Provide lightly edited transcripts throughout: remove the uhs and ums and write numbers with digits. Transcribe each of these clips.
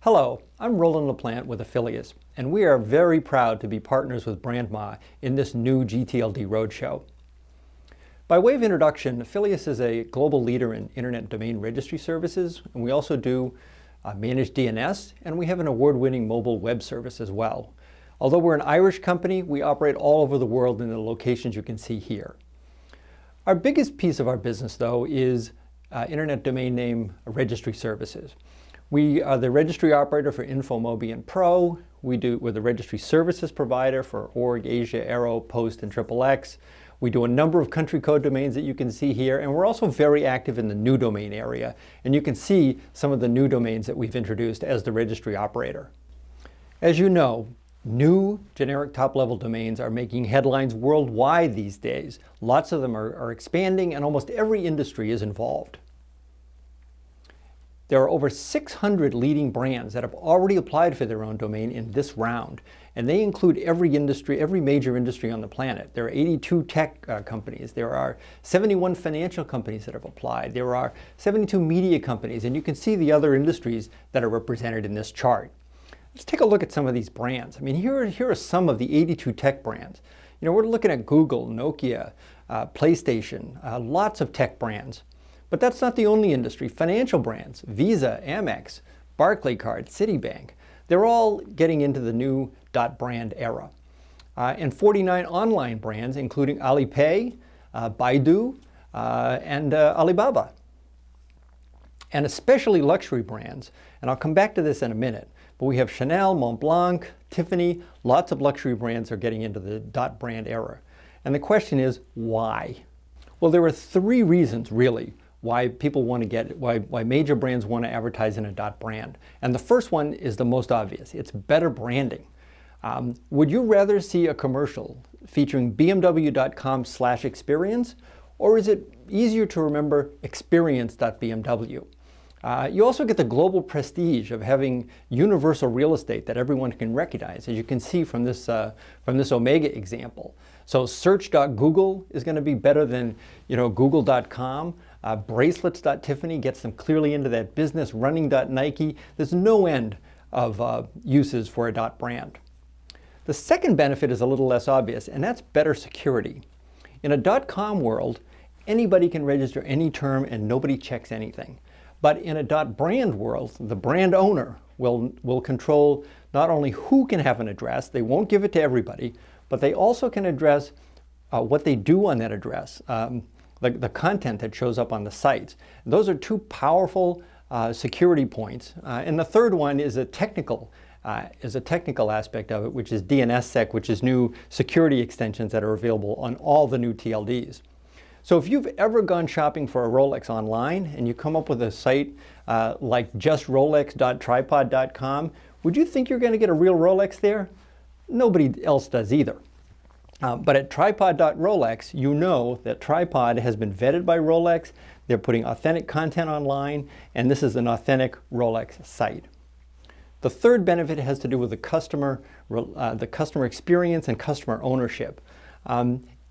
Hello, I'm Roland LaPlante with Filius, and we are very proud to be partners with BrandMa in this new TLD Road Show. By way of introduction, Filius is a global leader in Internet Domain Registry Services, and we also do managed DNS, and we have an award-winning mobile web service as well. Although we're an Irish company, we operate all over the world in the locations you can see here. Our biggest piece of our business, though, is Internet Domain Name Registry Services. We are the registry operator for InfoMobi and Pro. We're the registry services provider for Org, Asia, Aero, Post, and XXX. We do a number of country code domains that you can see here, and we're also very active in the new domain area. And you can see some of the new domains that we've introduced as the registry operator. As you know, new generic top-level domains are making headlines worldwide these days. Lots of them are expanding, and almost every industry is involved. There are over 600 leading brands that have already applied for their own domain in this round, and they include every industry, every major industry on the planet. There are 82 tech companies. There are 71 financial companies that have applied. There are 72 media companies, and you can see the other industries that are represented in this chart. Let's take a look at some of these brands. I mean, here are some of the 82 tech brands. You know, we're looking at Google, Nokia, PlayStation, lots of tech brands. But that's not the only industry. Financial brands, Visa, Amex, Barclaycard, Citibank, they're all getting into the new .brand era. And 49 online brands, including Alipay, Baidu, and Alibaba. And especially luxury brands, and I'll come back to this in a minute, but we have Chanel, Montblanc, Tiffany, lots of luxury brands are getting into the .brand era. And the question is, why? Well, there are three reasons, really, why people want to get, why major brands want to advertise in a .brand. And the first one is the most obvious. It's better branding. Would you rather see a commercial featuring bmw.com/experience, or is it easier to remember experience.bmw? You also get the global prestige of having universal real estate that everyone can recognize, as you can see from this Omega example. So search.google is going to be better than google.com. Bracelets.tiffany gets them clearly into that business. Running.nike. There's no end of uses for a .brand. The second benefit is a little less obvious, and that's better security. In a .com world, anybody can register any term and nobody checks anything. But in a .brand world, the brand owner will control not only who can have an address, they won't give it to everybody, but they also can address what they do on that address, the content that shows up on the sites. Those are two powerful security points. And the third one is a technical aspect of it, which is DNSSEC, which is new security extensions that are available on all the new TLDs. So if you've ever gone shopping for a Rolex online and you come up with a site like justrolex.tripod.com, would you think you're going to get a real Rolex there? Nobody else does either. But at tripod.rolex, you know that Tripod has been vetted by Rolex. They're putting authentic content online, and this is an authentic Rolex site. The third benefit has to do with the customer experience and customer ownership.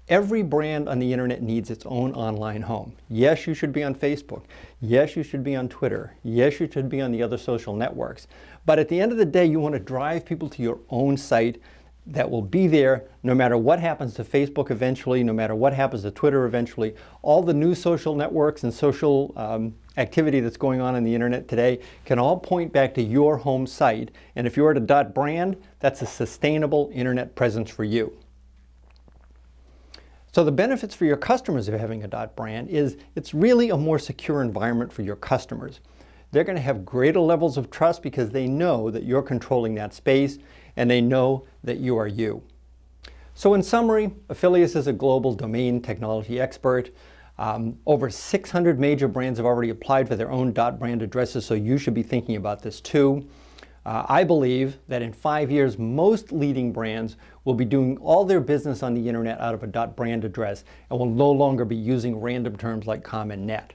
Every brand on the internet needs its own online home. Yes, you should be on Facebook. Yes, you should be on Twitter. Yes, you should be on the other social networks. But at the end of the day, you want to drive people to your own site that will be there no matter what happens to Facebook eventually, no matter what happens to Twitter eventually. All the new social networks and social activity that's going on the internet today can all point back to your home site. And if you're at a .brand, that's a sustainable internet presence for you. So the benefits for your customers of having a .brand is it's really a more secure environment for your customers. They're going to have greater levels of trust because they know that you're controlling that space and they know that you are you. So in summary, Filius is a global domain technology expert. Over 600 major brands have already applied for their own .brand addresses, so you should be thinking about this too. I believe that in 5 years, most leading brands will be doing all their business on the internet out of a .brand address and will no longer be using random terms like com and net.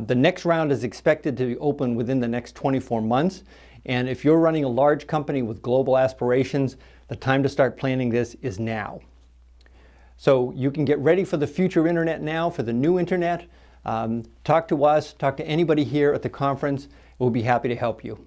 The next round is expected to open within the next 24 months. And if you're running a large company with global aspirations, the time to start planning this is now. So you can get ready for the future internet now, for the new internet. Talk to us, talk to anybody here at the conference. We'll be happy to help you.